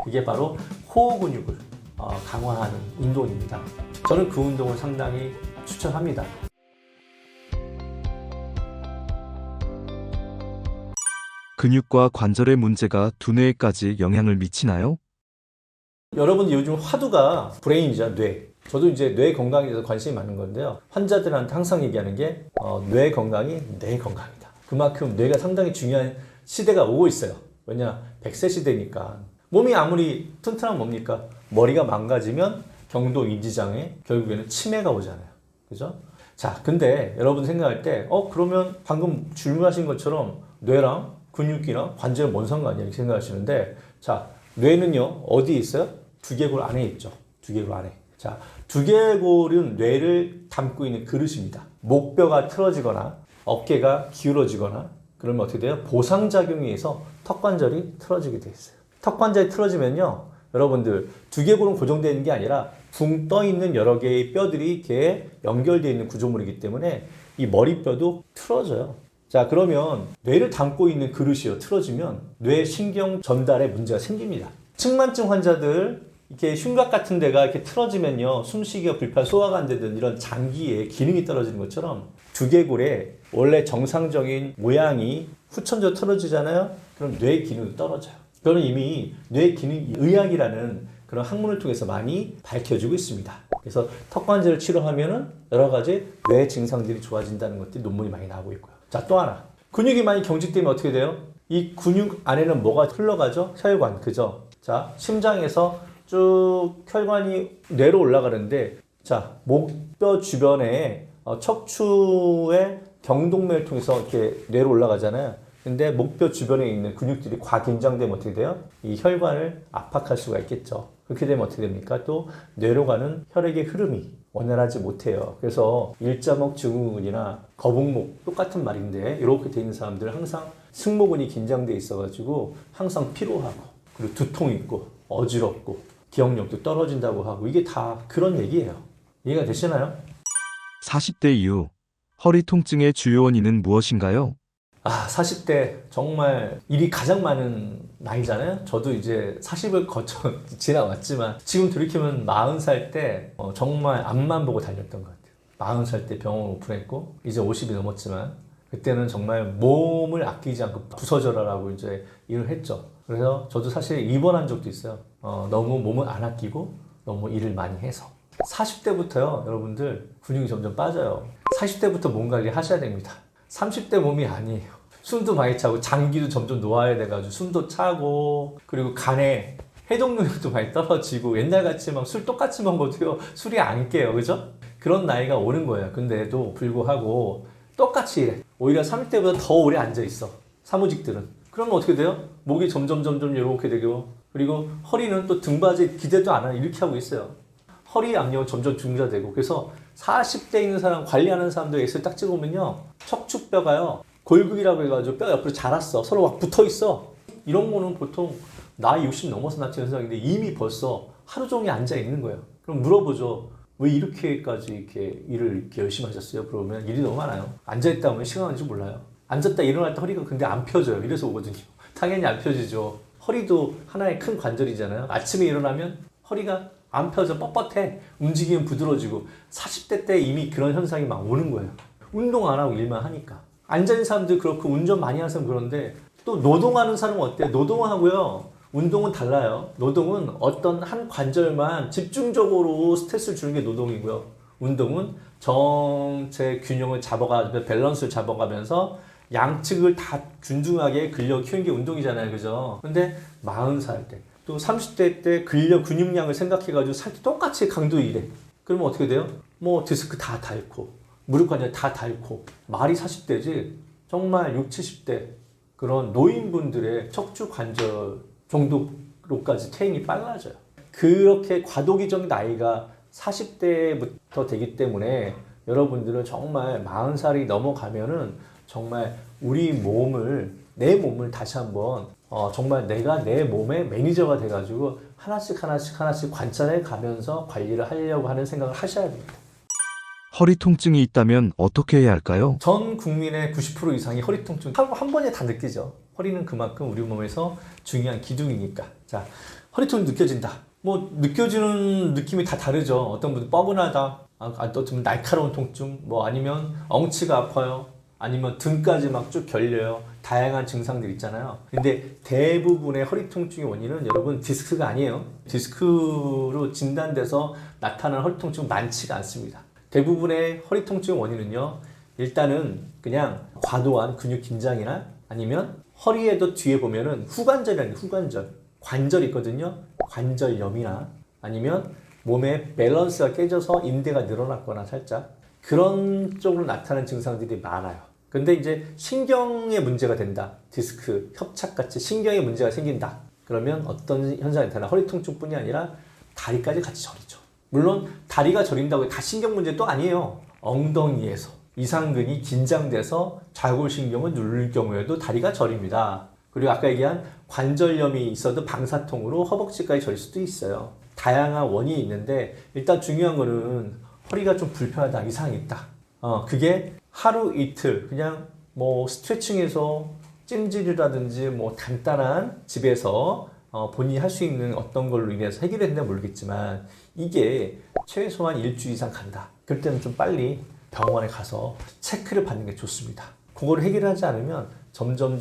그게 바로 코어 근육을 강화하는 운동입니다. 저는 그 운동을 상당히 추천합니다. 근육과 관절의 문제가 두뇌에까지 영향을 미치나요? 여러분 요즘 화두가 브레인이죠, 뇌. 저도 이제 뇌 건강에 대해서 관심이 많은 건데요. 환자들한테 항상 얘기하는 게 뇌 건강이 내 건강이다. 그만큼 뇌가 상당히 중요한 시대가 오고 있어요. 왜냐? 100세 시대니까. 몸이 아무리 튼튼하면 뭡니까? 머리가 망가지면 경도 인지장애, 결국에는 치매가 오잖아요. 그죠? 자, 근데 여러분 생각할 때 그러면 방금 질문하신 것처럼 뇌랑 근육이랑 관절에 뭔 상관이야? 이렇게 생각하시는데, 자, 뇌는요, 어디에 있어요? 두개골 안에 있죠. 두개골 안에. 자, 두개골은 뇌를 담고 있는 그릇입니다. 목뼈가 틀어지거나 어깨가 기울어지거나 그러면 어떻게 돼요? 보상작용에 의해서 턱관절이 틀어지게 돼 있어요. 턱관절이 틀어지면요, 여러분들 두개골은 고정되어 있는 게 아니라 붕 떠 있는 여러 개의 뼈들이 이렇게 연결되어 있는 구조물이기 때문에 이 머리뼈도 틀어져요. 자, 그러면 뇌를 담고 있는 그릇이요, 틀어지면 뇌 신경 전달에 문제가 생깁니다. 측만증 환자들 이렇게 흉곽 같은 데가 이렇게 틀어지면요, 숨쉬기가 불편, 소화가 안 되든 이런 장기의 기능이 떨어지는 것처럼 두개골의 원래 정상적인 모양이 후천적으로 틀어지잖아요. 그럼 뇌 기능도 떨어져요. 그거는 이미 뇌 기능 의학이라는 그런 학문을 통해서 많이 밝혀지고 있습니다. 그래서 턱관절을 치료하면은 여러 가지 뇌 증상들이 좋아진다는 것들이 논문이 많이 나오고 있고요. 자, 또 하나. 근육이 많이 경직되면 어떻게 돼요? 이 근육 안에는 뭐가 흘러가죠? 혈관, 그죠? 자, 심장에서 쭉 혈관이 뇌로 올라가는데, 자, 목뼈 주변에 척추의 경동맥을 통해서 이렇게 뇌로 올라가잖아요. 근데 목뼈 주변에 있는 근육들이 과긴장되면 어떻게 돼요? 이 혈관을 압박할 수가 있겠죠. 그렇게 되면 어떻게 됩니까? 또 뇌로 가는 혈액의 흐름이 원활하지 못해요. 그래서 일자목 증후군이나 거북목 똑같은 말인데, 이렇게 돼 있는 사람들은 항상 승모근이 긴장돼 있어가지고 항상 피로하고, 그리고 두통 있고 어지럽고 기억력도 떨어진다고 하고, 이게 다 그런 얘기예요. 이해가 되시나요? 40대 이후 허리 통증의 주요 원인은 무엇인가요? 40대 정말 일이 가장 많은 나이잖아요. 저도 이제 40을 거쳐 지나왔지만 지금 돌이키면 40살 때 정말 앞만 보고 달렸던 것 같아요. 40살 때 병원 오픈했고 이제 50이 넘었지만 그때는 정말 몸을 아끼지 않고 부서져라라고 이제 일을 했죠. 그래서 저도 사실 입원한 적도 있어요. 너무 몸을 안 아끼고 너무 일을 많이 해서. 40대부터요, 여러분들 근육이 점점 빠져요. 40대부터 몸 관리 하셔야 됩니다. 30대 몸이 아니에요. 숨도 많이 차고 장기도 점점 노화해야 돼가지고 숨도 차고, 그리고 간에 해독 능력도 많이 떨어지고, 옛날같이 막 술 똑같이 먹어도요 술이 안 깨요. 그죠? 그런 나이가 오는 거예요. 근데도 불구하고 똑같이 일해. 오히려 30대보다 더 오래 앉아있어, 사무직들은. 그러면 어떻게 돼요? 목이 점점 이렇게 되고, 그리고 허리는 또 등받이 기대도 안 하고 이렇게 하고 있어요. 허리 압력은 점점 증가되고. 그래서 40대에 있는 사람, 관리하는 사람들 엑스를 딱 찍어보면요, 척추뼈가요 골격이라고 해가지고 뼈 옆으로 자랐어. 서로 막 붙어있어. 이런 거는 보통 나이 60 넘어서 나타나는 현상인데 이미 벌써 하루 종일 앉아 있는 거예요. 그럼 물어보죠. 왜 이렇게까지 이렇게 일을 이렇게 열심히 하셨어요? 그러면 일이 너무 많아요. 앉아있다 보면 시간 가는지 몰라요. 앉았다 일어날 때 허리가 근데 안 펴져요. 이래서 오거든요. 당연히 안 펴지죠. 허리도 하나의 큰 관절이잖아요. 아침에 일어나면 허리가 안 펴져, 뻣뻣해. 움직이면 부드러워지고. 40대 때 이미 그런 현상이 막 오는 거예요. 운동 안 하고 일만 하니까. 앉아있는 사람들 그렇고 운전 많이 하는 사람 그런데, 또 노동하는 사람은 어때요? 노동하고요 운동은 달라요. 노동은 어떤 한 관절만 집중적으로 스트레스를 주는 게 노동이고요. 운동은 전체 균형을 잡아가면서, 밸런스를 잡아가면서 양측을 다 균등하게 근력 키우는 게 운동이잖아요. 그죠? 근데 40살 때, 또 30대 때 근육량을 생각해가지고 살 때 똑같이 강도 일해. 그러면 어떻게 돼요? 뭐 디스크 다 닳고 무릎 관절 다 닳고. 말이 40대지 정말 60, 70대 그런 노인분들의 척추 관절 정도로까지 퇴행이 빨라져요. 그렇게 과도기적 나이가 40대부터 되기 때문에 여러분들은 정말 40살이 넘어가면은 정말 우리 몸을, 내 몸을 다시 한번 정말 내가 내 몸의 매니저가 돼가지고 하나씩 관찰해 가면서 관리를 하려고 하는 생각을 하셔야 됩니다. 허리 통증이 있다면 어떻게 해야 할까요? 전 국민의 90% 이상이 허리 통증 한 번에 다 느끼죠. 허리는 그만큼 우리 몸에서 중요한 기둥이니까. 자, 허리통이 느껴진다. 뭐 느껴지는 느낌이 다 다르죠. 어떤 분은 뻐근하다, 어떤 분은 날카로운 통증, 뭐 아니면 엉치가 아파요, 아니면 등까지 막 쭉 결려요. 다양한 증상들 있잖아요. 근데 대부분의 허리 통증의 원인은 여러분 디스크가 아니에요. 디스크로 진단돼서 나타나는 허리 통증 많지가 않습니다. 대부분의 허리 통증의 원인은요, 일단은 그냥 과도한 근육 긴장이나 아니면 허리에도 뒤에 보면은 후관절이라는 후관절, 관절이 있거든요. 관절염이나 아니면 몸의 밸런스가 깨져서 인대가 늘어났거나 살짝 그런 쪽으로 나타나는 증상들이 많아요. 근데 이제 신경에 문제가 된다. 디스크, 협착같이 신경에 문제가 생긴다. 그러면 어떤 현상이 나타나? 허리 통증뿐이 아니라 다리까지 같이 저리죠. 물론 다리가 저린다고 다 신경 문제도 아니에요. 엉덩이에서 이상근이 긴장돼서 좌골신경을 누를 경우에도 다리가 저립니다. 그리고 아까 얘기한 관절염이 있어도 방사통으로 허벅지까지 저릴 수도 있어요. 다양한 원인이 있는데 일단 중요한 거는 허리가 좀 불편하다, 이상이 있다. 그게 하루 이틀 그냥 뭐 스트레칭해서 찜질이라든지 뭐 간단한 집에서 본인이 할 수 있는 어떤 걸로 인해서 해결이 된다 모르겠지만 이게 최소한 일주일 이상 간다. 그럴 때는 좀 빨리 병원에 가서 체크를 받는 게 좋습니다. 그거를 해결하지 않으면 점점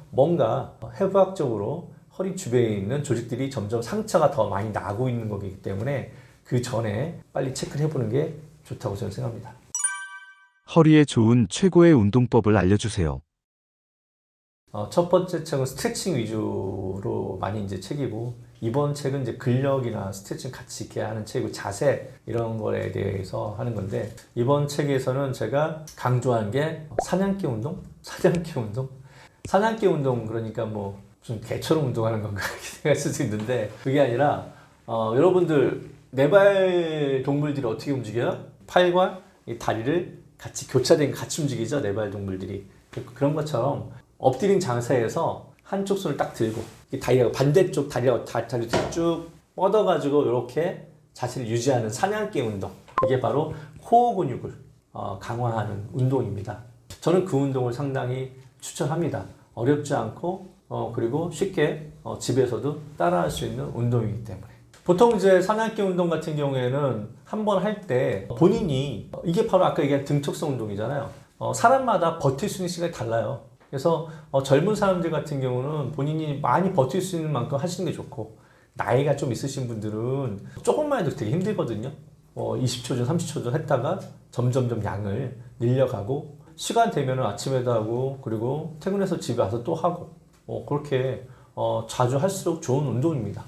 뭔가 해부학적으로 허리 주변에 있는 조직들이 점점 상처가 더 많이 나고 있는 거기 때문에 그 전에 빨리 체크를 해보는 게 좋다고 저는 생각합니다. 허리에 좋은 최고의 운동법을 알려주세요. 첫 번째 책은 스트레칭 위주로 많이 이제 책이고, 이번 책은 이제 근력이나 스트레칭 같이 이렇게 하는 책이고, 자세 이런 거에 대해서 하는 건데, 이번 책에서는 제가 강조한 게 사냥개 운동? 사냥개 운동? 사냥개 운동 그러니까 뭐 무슨 개처럼 운동하는 건가 이렇게 생각할 수도 있는데, 그게 아니라 여러분들 네발 동물들이 어떻게 움직여요? 팔과 이 다리를 같이 교차된 같이 움직이죠, 네발 동물들이. 그런 것처럼 엎드린 자세에서 한쪽 손을 딱 들고 다리하고 반대쪽 다리하고 다리를 쭉 뻗어가지고 이렇게 자세를 유지하는 사냥개 운동. 이게 바로 코어 근육을 강화하는 운동입니다. 저는 그 운동을 상당히 추천합니다. 어렵지 않고 그리고 쉽게 집에서도 따라할 수 있는 운동이기 때문에. 보통 이제 사냥개 운동 같은 경우에는 한 번 할 때 본인이 이게 바로 아까 얘기한 등척성 운동이잖아요. 사람마다 버틸 수 있는 시간이 달라요. 그래서 젊은 사람들 같은 경우는 본인이 많이 버틸 수 있는 만큼 하시는 게 좋고, 나이가 좀 있으신 분들은 조금만 해도 되게 힘들거든요. 20초 전, 30초 전 했다가 점점 양을 늘려가고, 시간 되면 아침에도 하고, 그리고 퇴근해서 집에 와서 또 하고, 그렇게 자주 할수록 좋은 운동입니다.